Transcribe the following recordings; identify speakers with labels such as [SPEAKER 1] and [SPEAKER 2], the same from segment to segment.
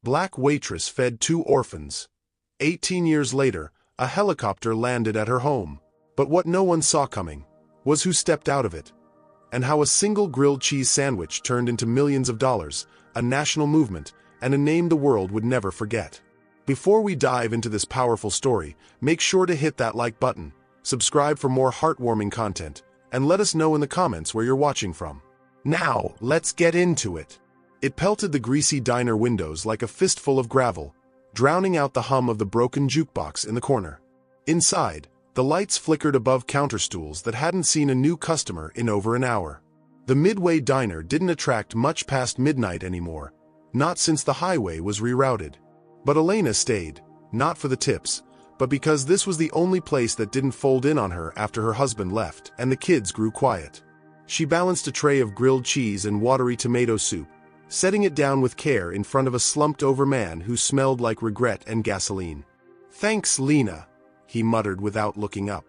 [SPEAKER 1] Black waitress fed 2 orphans. 18 years later, a helicopter landed at her home. But what no one saw coming was who stepped out of it, and how a single grilled cheese sandwich turned into millions of dollars, a national movement, and a name the world would never forget. Before we dive into this powerful story, make sure to hit that like button, subscribe for more heartwarming content, and let us know in the comments where you're watching from. Now, let's get into it. It pelted the greasy diner windows like a fistful of gravel, drowning out the hum of the broken jukebox in the corner. Inside, the lights flickered above counter stools that hadn't seen a new customer in over an hour. The Midway Diner didn't attract much past midnight anymore, not since the highway was rerouted. But Elena stayed, not for the tips, but because this was the only place that didn't fold in on her after her husband left and the kids grew quiet. She balanced a tray of grilled cheese and watery tomato soup, setting it down with care in front of a slumped-over man who smelled like regret and gasoline. "Thanks, Lena," he muttered without looking up.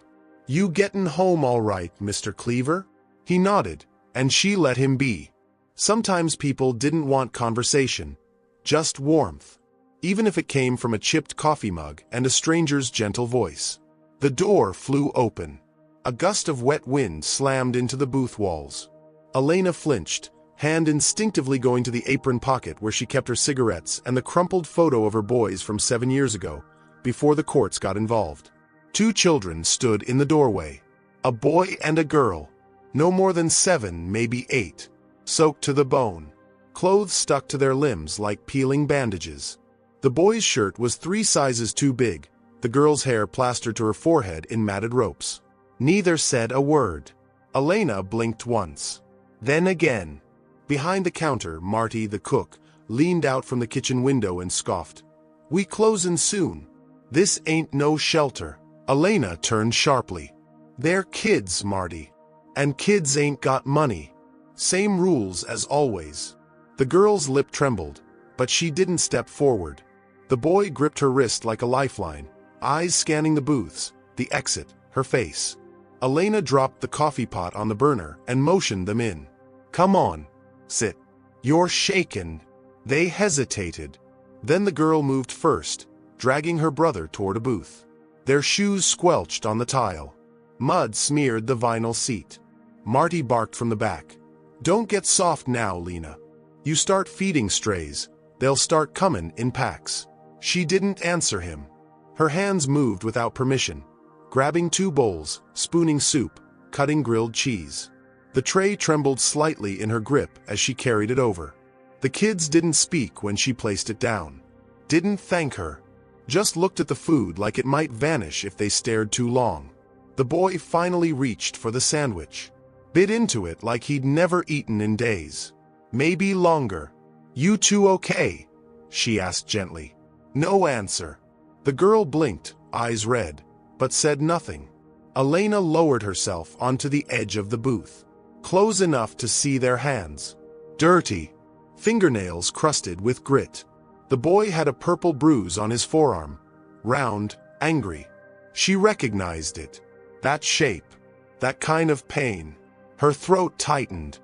[SPEAKER 1] "You gettin' home all right, Mr. Cleaver?" He nodded, and she let him be. Sometimes people didn't want conversation, just warmth, even if it came from a chipped coffee mug and a stranger's gentle voice. The door flew open. A gust of wet wind slammed into the booth walls. Elena flinched, hand instinctively going to the apron pocket where she kept her cigarettes and the crumpled photo of her boys from 7 years ago, before the courts got involved. 2 children stood in the doorway. A boy and a girl, no more than 7, maybe 8, soaked to the bone. Clothes stuck to their limbs like peeling bandages. The boy's shirt was 3 sizes too big, the girl's hair plastered to her forehead in matted ropes. Neither said a word. Elena blinked once. Then again. Behind the counter, Marty, the cook, leaned out from the kitchen window and scoffed. "We closin' soon. This ain't no shelter." Elena turned sharply. "They're kids, Marty. And kids ain't got money. Same rules as always." The girl's lip trembled, but she didn't step forward. The boy gripped her wrist like a lifeline, eyes scanning the booths, the exit, her face. Elena dropped the coffee pot on the burner and motioned them in. "Come on. Sit. You're shaken." They hesitated. Then the girl moved first, dragging her brother toward a booth. Their shoes squelched on the tile. Mud smeared the vinyl seat. Marty barked from the back. "Don't get soft now, Lena. You start feeding strays, they'll start comin' in packs." She didn't answer him. Her hands moved without permission, grabbing 2 bowls, spooning soup, cutting grilled cheese. The tray trembled slightly in her grip as she carried it over. The kids didn't speak when she placed it down. Didn't thank her. Just looked at the food like it might vanish if they stared too long. The boy finally reached for the sandwich. Bit into it like he'd never eaten in days. Maybe longer. "You 2 okay?" she asked gently. No answer. The girl blinked, eyes red, but said nothing. Elena lowered herself onto the edge of the booth. Close enough to see their hands. Dirty. Fingernails crusted with grit. The boy had a purple bruise on his forearm. Round, angry. She recognized it. That shape. That kind of pain. Her throat tightened.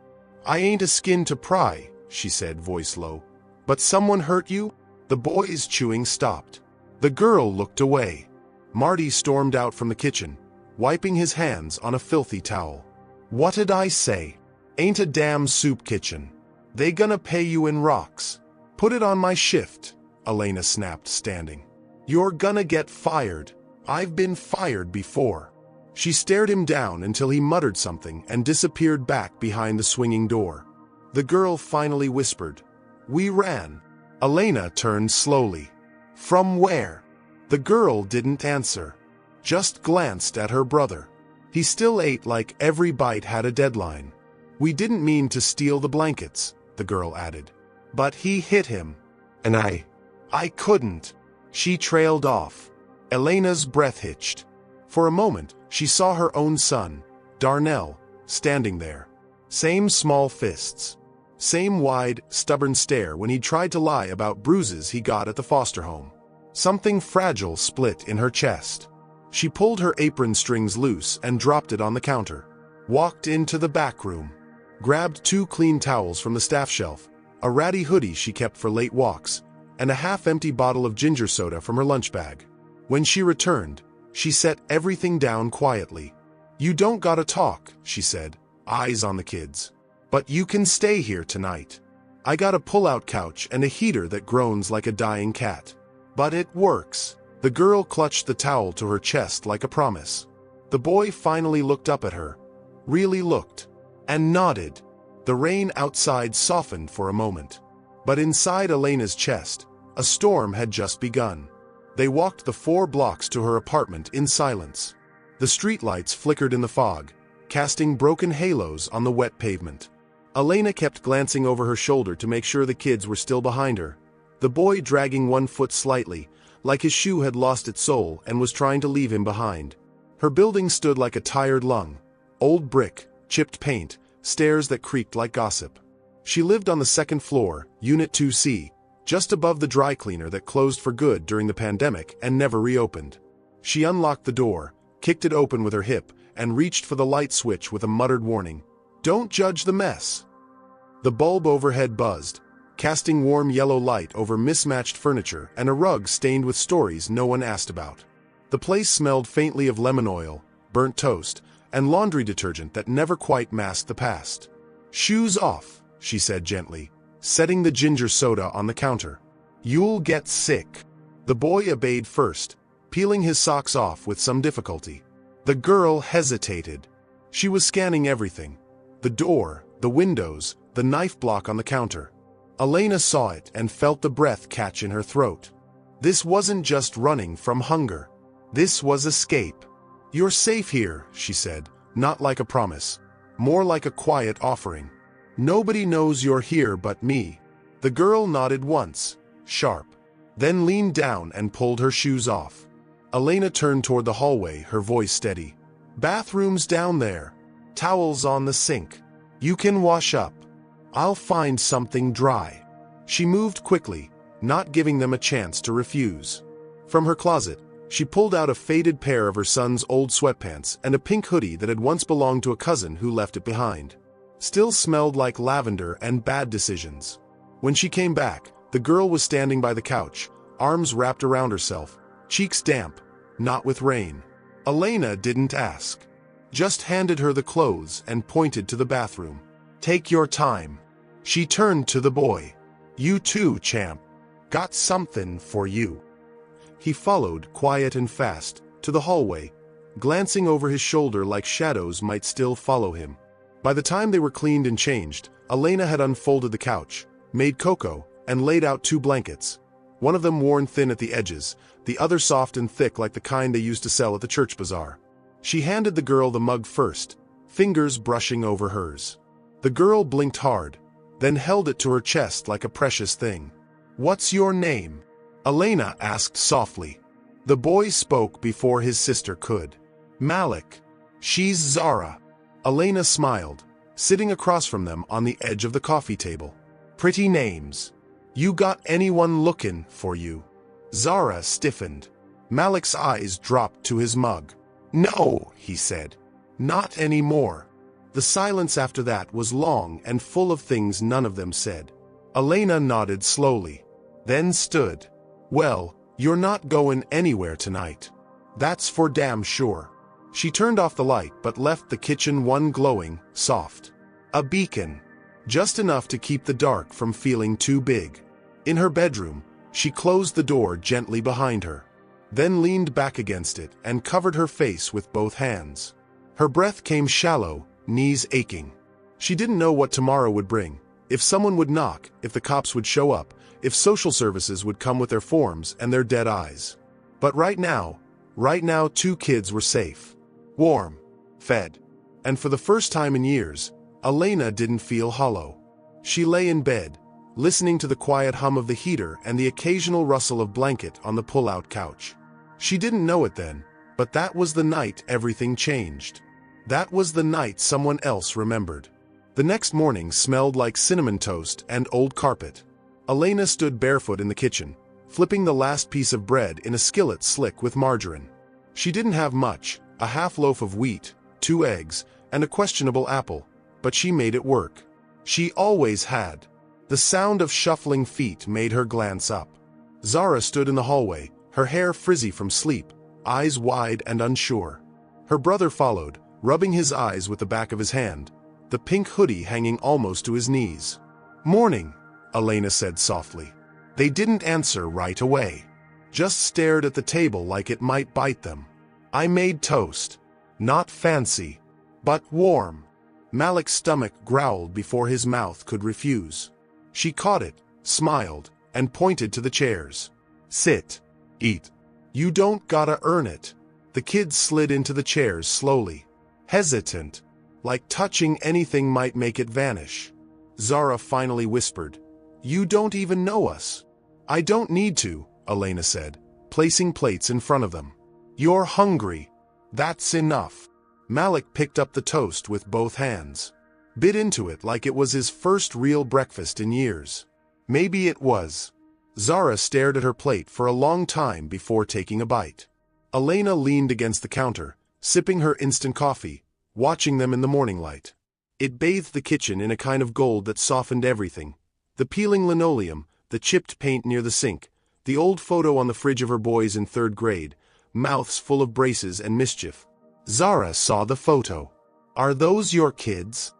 [SPEAKER 1] "I ain't a skin to pry," she said, voice low. "But someone hurt you?" The boy's chewing stopped. The girl looked away. Marty stormed out from the kitchen, wiping his hands on a filthy towel. "What'd I say? Ain't a damn soup kitchen. They gonna pay you in rocks." "Put it on my shift," Elena snapped, standing. "You're gonna get fired. I've been fired before." She stared him down until he muttered something and disappeared back behind the swinging door. The girl finally whispered, "We ran." Elena turned slowly. "From where?" The girl didn't answer, just glanced at her brother. He still ate like every bite had a deadline. "We didn't mean to steal the blankets," the girl added. "But he hit him. And I couldn't." She trailed off. Elena's breath hitched. For a moment, she saw her own son, Darnell, standing there. Same small fists. Same wide, stubborn stare when he tried to lie about bruises he got at the foster home. Something fragile split in her chest. She pulled her apron strings loose and dropped it on the counter. Walked into the back room. Grabbed 2 clean towels from the staff shelf, a ratty hoodie she kept for late walks, and a half-empty bottle of ginger soda from her lunch bag. When she returned, she set everything down quietly. "You don't gotta talk," she said, eyes on the kids. "But you can stay here tonight. I got a pull-out couch and a heater that groans like a dying cat. But it works." The girl clutched the towel to her chest like a promise. The boy finally looked up at her, really looked, and nodded. The rain outside softened for a moment. But inside Elena's chest, a storm had just begun. They walked the 4 blocks to her apartment in silence. The streetlights flickered in the fog, casting broken halos on the wet pavement. Elena kept glancing over her shoulder to make sure the kids were still behind her, the boy dragging one foot slightly, like his shoe had lost its soul and was trying to leave him behind. Her building stood like a tired lung, old brick, chipped paint, stairs that creaked like gossip. She lived on the 2nd floor, Unit 2C, just above the dry cleaner that closed for good during the pandemic and never reopened. She unlocked the door, kicked it open with her hip, and reached for the light switch with a muttered warning. "Don't judge the mess." The bulb overhead buzzed, casting warm yellow light over mismatched furniture and a rug stained with stories no one asked about. The place smelled faintly of lemon oil, burnt toast, and laundry detergent that never quite masked the past. "Shoes off," she said gently, setting the ginger soda on the counter. "You'll get sick." The boy obeyed first, peeling his socks off with some difficulty. The girl hesitated. She was scanning everything. The door, the windows, the knife block on the counter. Elena saw it and felt the breath catch in her throat. This wasn't just running from hunger. This was escape. "You're safe here," she said, not like a promise, more like a quiet offering. "Nobody knows you're here but me." The girl nodded once, sharp, then leaned down and pulled her shoes off. Elena turned toward the hallway, her voice steady. "Bathroom's down there. Towels on the sink. You can wash up. I'll find something dry." She moved quickly, not giving them a chance to refuse. From her closet, she pulled out a faded pair of her son's old sweatpants and a pink hoodie that had once belonged to a cousin who left it behind. Still smelled like lavender and bad decisions. When she came back, the girl was standing by the couch, arms wrapped around herself, cheeks damp, not with rain. Elena didn't ask, just handed her the clothes and pointed to the bathroom. "Take your time." She turned to the boy. "You too, champ. Got something for you." He followed, quiet and fast, to the hallway, glancing over his shoulder like shadows might still follow him. By the time they were cleaned and changed, Elena had unfolded the couch, made cocoa, and laid out 2 blankets. One of them worn thin at the edges, the other soft and thick like the kind they used to sell at the church bazaar. She handed the girl the mug first, fingers brushing over hers. The girl blinked hard, then held it to her chest like a precious thing. "What's your name?" Elena asked softly. The boy spoke before his sister could. "Malik. She's Zara." Elena smiled, sitting across from them on the edge of the coffee table. "Pretty names. You got anyone looking for you?" Zara stiffened. Malik's eyes dropped to his mug. "No," he said. "Not anymore." The silence after that was long and full of things none of them said. Elena nodded slowly, then stood. "Well, you're not going anywhere tonight. That's for damn sure." She turned off the light but left the kitchen one glowing, soft. A beacon. Just enough to keep the dark from feeling too big. In her bedroom, she closed the door gently behind her, then leaned back against it and covered her face with both hands. Her breath came shallow, knees aching. She didn't know what tomorrow would bring, if someone would knock, if the cops would show up, if social services would come with their forms and their dead eyes. But right now, 2 kids were safe, warm, fed, and for the first time in years, Elena didn't feel hollow. She lay in bed, listening to the quiet hum of the heater and the occasional rustle of blanket on the pull-out couch. She didn't know it then, but that was the night everything changed. That was the night someone else remembered. The next morning smelled like cinnamon toast and old carpet. Elena stood barefoot in the kitchen, flipping the last piece of bread in a skillet slick with margarine. She didn't have much, a half loaf of wheat, 2 eggs, and a questionable apple, but she made it work. She always had. The sound of shuffling feet made her glance up. Zara stood in the hallway, her hair frizzy from sleep, eyes wide and unsure. Her brother followed, rubbing his eyes with the back of his hand, the pink hoodie hanging almost to his knees. "Morning," Elena said softly. They didn't answer right away, just stared at the table like it might bite them. "I made toast. Not fancy, but warm." Malik's stomach growled before his mouth could refuse. She caught it, smiled, and pointed to the chairs. "Sit. Eat. You don't gotta earn it." The kids slid into the chairs slowly, hesitant, like touching anything might make it vanish. Zara finally whispered, "You don't even know us." "I don't need to," Elena said, placing plates in front of them. "You're hungry. That's enough." Malik picked up the toast with both hands, bit into it like it was his first real breakfast in years. Maybe it was. Zara stared at her plate for a long time before taking a bite. Elena leaned against the counter, sipping her instant coffee, watching them in the morning light. It bathed the kitchen in a kind of gold that softened everything. The peeling linoleum, the chipped paint near the sink, the old photo on the fridge of her boys in 3rd grade, mouths full of braces and mischief. Zara saw the photo. "Are those your kids?"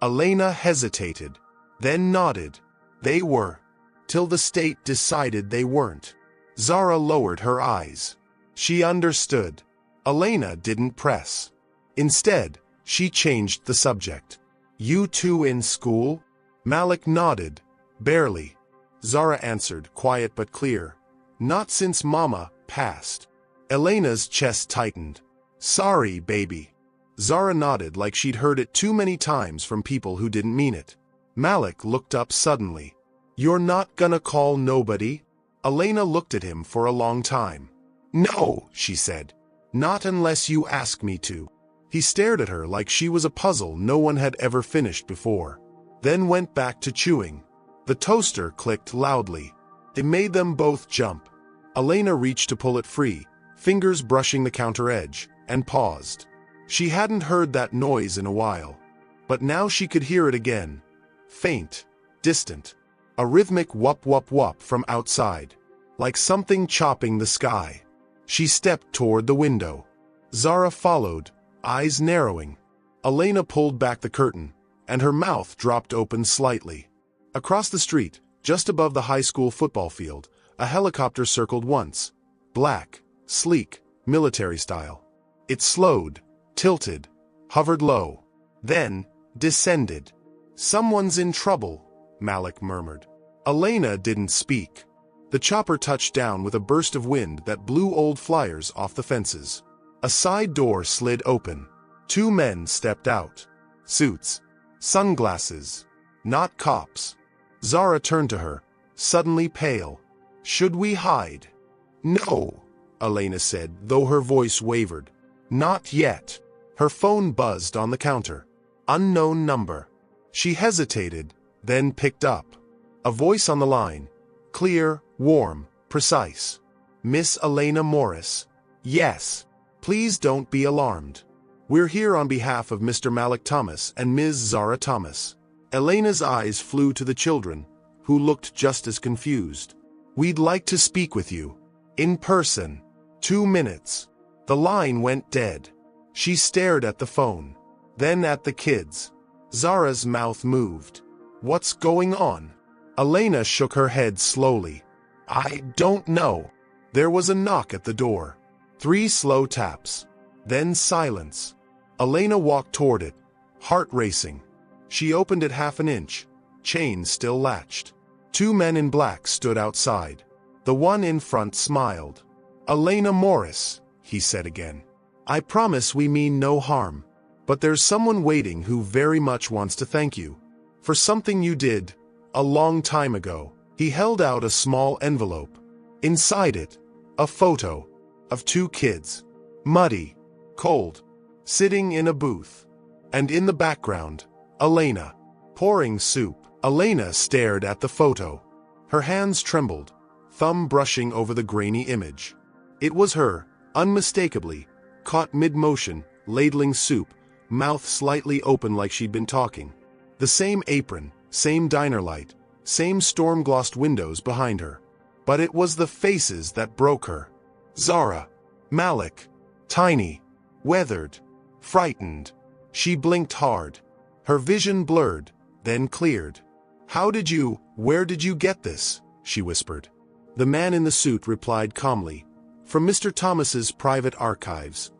[SPEAKER 1] Elena hesitated, then nodded. They were. Till the state decided they weren't. Zara lowered her eyes. She understood. Elena didn't press. Instead, she changed the subject. "You two in school?" Malik nodded, barely. Zara answered, quiet but clear. "Not since Mama passed." Elena's chest tightened. "Sorry, baby." Zara nodded like she'd heard it too many times from people who didn't mean it. Malik looked up suddenly. "You're not gonna call nobody?" Elena looked at him for a long time. "No," she said. "Not unless you ask me to." He stared at her like she was a puzzle no one had ever finished before, then went back to chewing. The toaster clicked loudly. It made them both jump. Elena reached to pull it free, fingers brushing the counter edge, and paused. She hadn't heard that noise in a while, but now she could hear it again. Faint, distant, a rhythmic whup-whup-whup from outside, like something chopping the sky. She stepped toward the window. Zara followed, eyes narrowing. Elena pulled back the curtain, and her mouth dropped open slightly. Across the street, just above the high school football field, a helicopter circled once, black, sleek, military style. It slowed, tilted, hovered low, then descended. "Someone's in trouble," Malik murmured. Elena didn't speak. The chopper touched down with a burst of wind that blew old flyers off the fences. A side door slid open. 2 men stepped out. Suits. Sunglasses. Not cops. Zara turned to her, suddenly pale. "Should we hide?" "No," Elena said, though her voice wavered. "Not yet." Her phone buzzed on the counter. Unknown number. She hesitated, then picked up. A voice on the line. Clear, warm, precise. "Miss Elena Morris." "Yes. Please don't be alarmed. We're here on behalf of Mr. Malik Thomas and Ms. Zara Thomas." Elena's eyes flew to the children, who looked just as confused. "We'd like to speak with you. In person. 2 minutes." The line went dead. She stared at the phone, then at the kids. Zara's mouth moved. "What's going on?" Elena shook her head slowly. "I don't know." There was a knock at the door. 3 slow taps. Then silence. Elena walked toward it, heart racing. She opened it half an inch, chain still latched. 2 men in black stood outside. The one in front smiled. "Elena Morris," he said again. "I promise we mean no harm, but there's someone waiting who very much wants to thank you for something you did a long time ago." He held out a small envelope. Inside it, a photo of 2 kids, muddy, cold, sitting in a booth. And in the background, Elena, pouring soup. Elena stared at the photo. Her hands trembled, thumb brushing over the grainy image. It was her, unmistakably, caught mid-motion, ladling soup, mouth slightly open like she'd been talking. The same apron, same diner light, same storm-glossed windows behind her. But it was the faces that broke her. Zara. Malik. Tiny. Weathered. Frightened. She blinked hard. Her vision blurred, then cleared. Where did you get this? She whispered. The man in the suit replied calmly. From Mr. Thomas's private archives.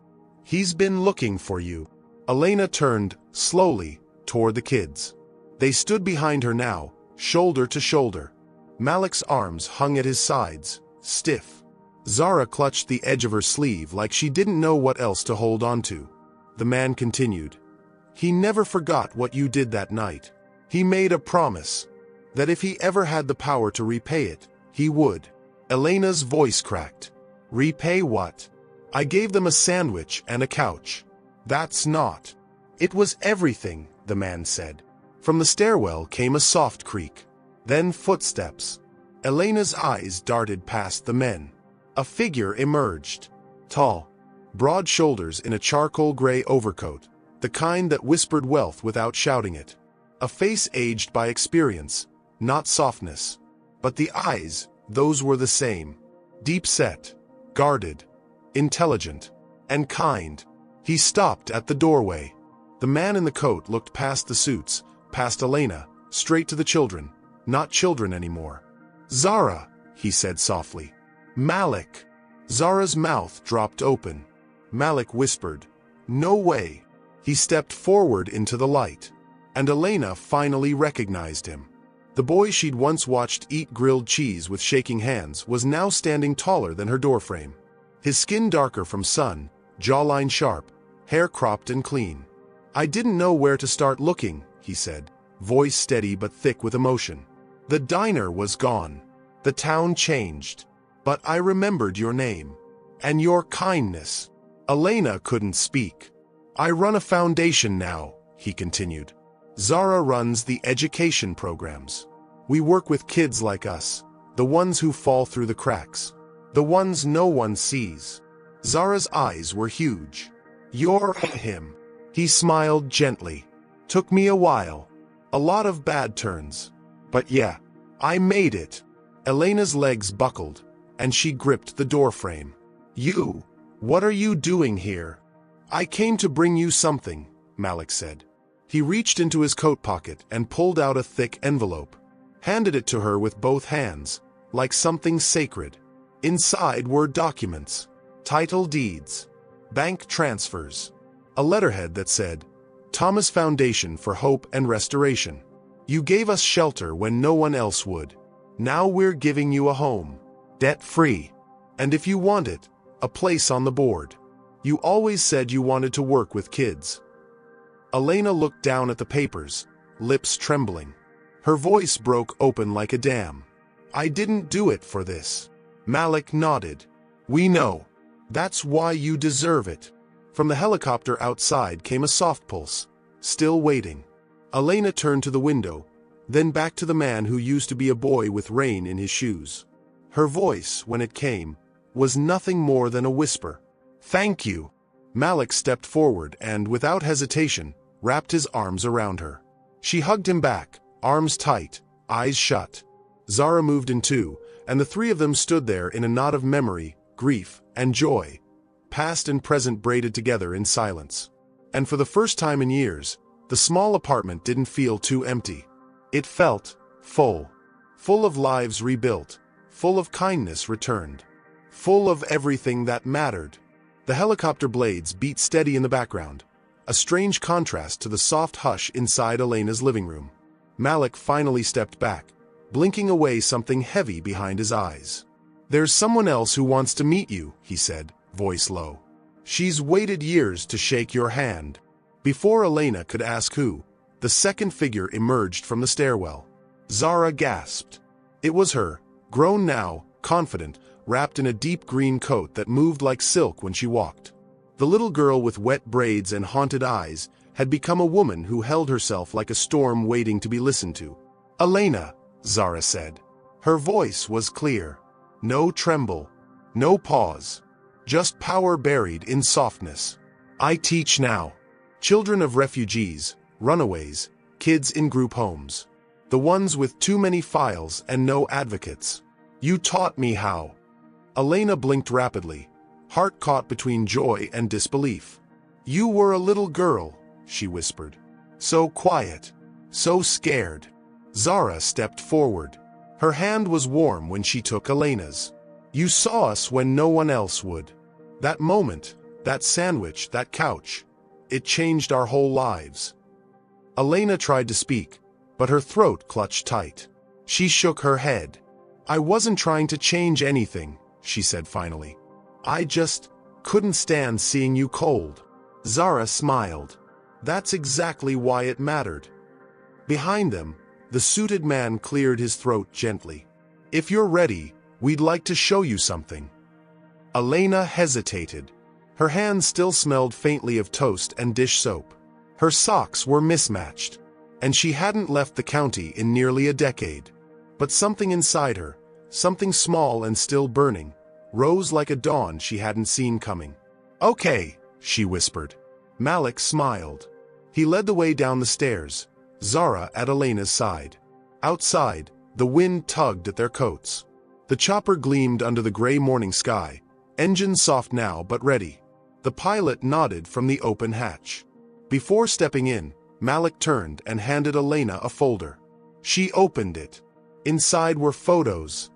[SPEAKER 1] He's been looking for you. Elena turned, slowly, toward the kids. They stood behind her now, shoulder to shoulder. Malik's arms hung at his sides, stiff. Zara clutched the edge of her sleeve like she didn't know what else to hold on to. The man continued. He never forgot what you did that night. He made a promise that if he ever had the power to repay it, he would. Elena's voice cracked. Repay what? I gave them a sandwich and a couch. That's not. It was everything, the man said. From the stairwell came a soft creak. Then footsteps. Elena's eyes darted past the men. A figure emerged. Tall. Broad shoulders in a charcoal gray overcoat. The kind that whispered wealth without shouting it. A face aged by experience, not softness. But the eyes, those were the same. Deep set, guarded, intelligent, and kind. He stopped at the doorway. The man in the coat looked past the suits, past Elena, straight to the children. Not children anymore. Zara, he said softly. Malik. Zara's mouth dropped open. Malik whispered, no way. He stepped forward into the light. And Elena finally recognized him. The boy she'd once watched eat grilled cheese with shaking hands was now standing taller than her doorframe. His skin darker from sun, jawline sharp, hair cropped and clean. I didn't know where to start looking, he said, voice steady but thick with emotion. The diner was gone. The town changed. But I remembered your name. And your kindness. Elena couldn't speak. I run a foundation now, he continued. Zara runs the education programs. We work with kids like us, the ones who fall through the cracks, the ones no one sees. Zara's eyes were huge. You're him. He smiled gently. Took me a while. A lot of bad turns. But yeah, I made it. Elena's legs buckled, and she gripped the doorframe. You, what are you doing here? I came to bring you something, Malik said. He reached into his coat pocket and pulled out a thick envelope. Handed it to her with both hands, like something sacred. Inside were documents, title deeds, bank transfers, a letterhead that said, Thomas Foundation for Hope and Restoration. You gave us shelter when no one else would. Now we're giving you a home, debt-free. And if you want it, a place on the board. You always said you wanted to work with kids. Elena looked down at the papers, lips trembling. Her voice broke open like a dam. I didn't do it for this. Malik nodded. We know. That's why you deserve it. From the helicopter outside came a soft pulse, still waiting. Elena turned to the window, then back to the man who used to be a boy with rain in his shoes. Her voice, when it came, was nothing more than a whisper. Thank you. Malik stepped forward and, without hesitation, wrapped his arms around her. She hugged him back, arms tight, eyes shut. Zara moved in too, and the three of them stood there in a knot of memory, grief, and joy, past and present braided together in silence. And for the first time in years, the small apartment didn't feel too empty. It felt full. Full of lives rebuilt, full of kindness returned, full of everything that mattered. The helicopter blades beat steady in the background, a strange contrast to the soft hush inside Elena's living room. Malik finally stepped back, blinking away something heavy behind his eyes. There's someone else who wants to meet you, he said, voice low. She's waited years to shake your hand. Before Elena could ask who, the second figure emerged from the stairwell. Zara gasped. It was her, grown now, confident, wrapped in a deep green coat that moved like silk when she walked. The little girl with wet braids and haunted eyes had become a woman who held herself like a storm waiting to be listened to. Elena, Zara said. Her voice was clear. No tremble, no pause, just power buried in softness. I teach now. Children of refugees, runaways, kids in group homes. The ones with too many files and no advocates. You taught me how. Elena blinked rapidly, heart caught between joy and disbelief. You were a little girl, she whispered. So quiet, so scared. Zara stepped forward. Her hand was warm when she took Elena's. You saw us when no one else would. That moment, that sandwich, that couch, it changed our whole lives. Elena tried to speak, but her throat clutched tight. She shook her head. I wasn't trying to change anything, she said finally. I just couldn't stand seeing you cold. Zara smiled. That's exactly why it mattered. Behind them, the suited man cleared his throat gently. If you're ready, we'd like to show you something. Elena hesitated. Her hands still smelled faintly of toast and dish soap. Her socks were mismatched, and she hadn't left the county in nearly a decade. But something inside her, something small and still burning, rose like a dawn she hadn't seen coming. Okay, she whispered. Malik smiled. He led the way down the stairs, Zara at Elena's side. Outside, the wind tugged at their coats. The chopper gleamed under the gray morning sky, engine soft now but ready. The pilot nodded from the open hatch. Before stepping in, Malik turned and handed Elena a folder. She opened it. Inside were photos,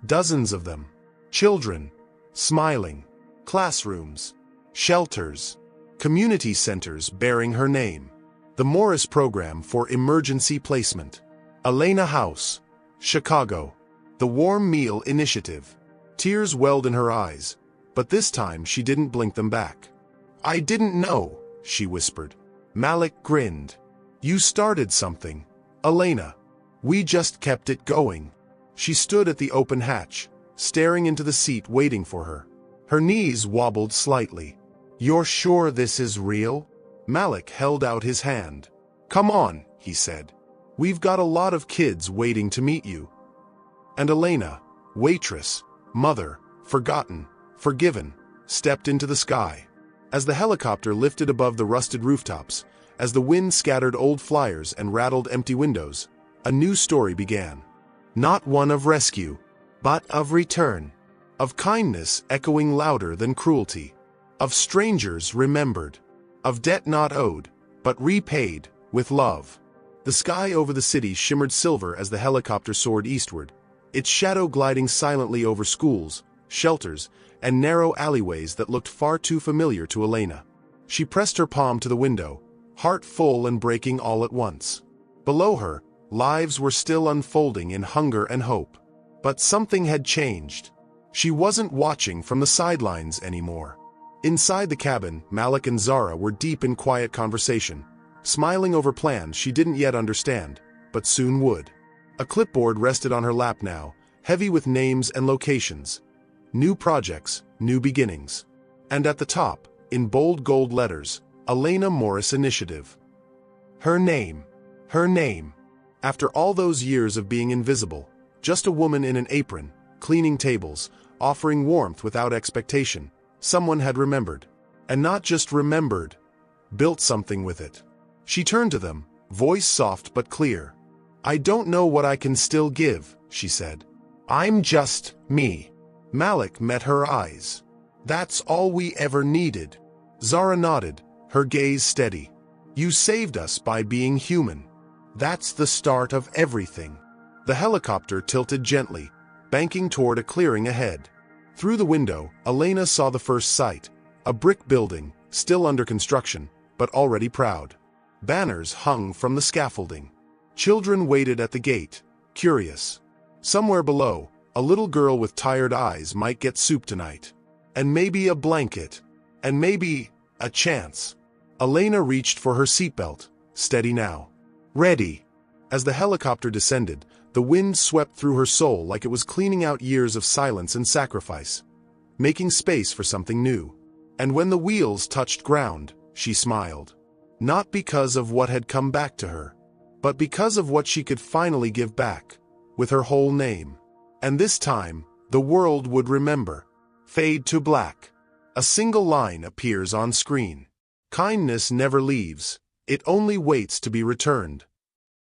[SPEAKER 1] dozens of them. Children, smiling. Classrooms, shelters, community centers bearing her name. The Morris Program for Emergency Placement. Elena House, Chicago. The Warm Meal Initiative. Tears welled in her eyes, but this time she didn't blink them back. I didn't know, she whispered. Malik grinned. You started something, Elena. We just kept it going. She stood at the open hatch, staring into the seat waiting for her. Her knees wobbled slightly. You're sure this is real? Malik held out his hand. Come on, he said. We've got a lot of kids waiting to meet you. And Elena, waitress, mother, forgotten, forgiven, stepped into the sky. As the helicopter lifted above the rusted rooftops, as the wind scattered old flyers and rattled empty windows, a new story began. Not one of rescue, but of return. Of kindness echoing louder than cruelty. Of strangers remembered. Of debt not owed, but repaid with love. The sky over the city shimmered silver as the helicopter soared eastward, its shadow gliding silently over schools, shelters, and narrow alleyways that looked far too familiar to Elena. She pressed her palm to the window, heart full and breaking all at once. Below her, lives were still unfolding in hunger and hope. But something had changed. She wasn't watching from the sidelines anymore. Inside the cabin, Malik and Zara were deep in quiet conversation, smiling over plans she didn't yet understand, but soon would. A clipboard rested on her lap now, heavy with names and locations. New projects, new beginnings. And at the top, in bold gold letters, Elena Morris Initiative. Her name. Her name. After all those years of being invisible, just a woman in an apron, cleaning tables, offering warmth without expectation, someone had remembered. And not just remembered, built something with it. She turned to them, voice soft but clear. I don't know what I can still give, she said. I'm just me. Malik met her eyes. That's all we ever needed. Zara nodded, her gaze steady. You saved us by being human. That's the start of everything. The helicopter tilted gently, banking toward a clearing ahead. Through the window, Elena saw the first sight, a brick building, still under construction, but already proud. Banners hung from the scaffolding. Children waited at the gate, curious. Somewhere below, a little girl with tired eyes might get soup tonight. And maybe a blanket. And maybe a chance. Elena reached for her seatbelt, steady now. Ready. As the helicopter descended, the wind swept through her soul like it was cleaning out years of silence and sacrifice, making space for something new. And when the wheels touched ground, she smiled. Not because of what had come back to her, but because of what she could finally give back, with her whole name. And this time, the world would remember. Fade to black. A single line appears on screen. Kindness never leaves. It only waits to be returned.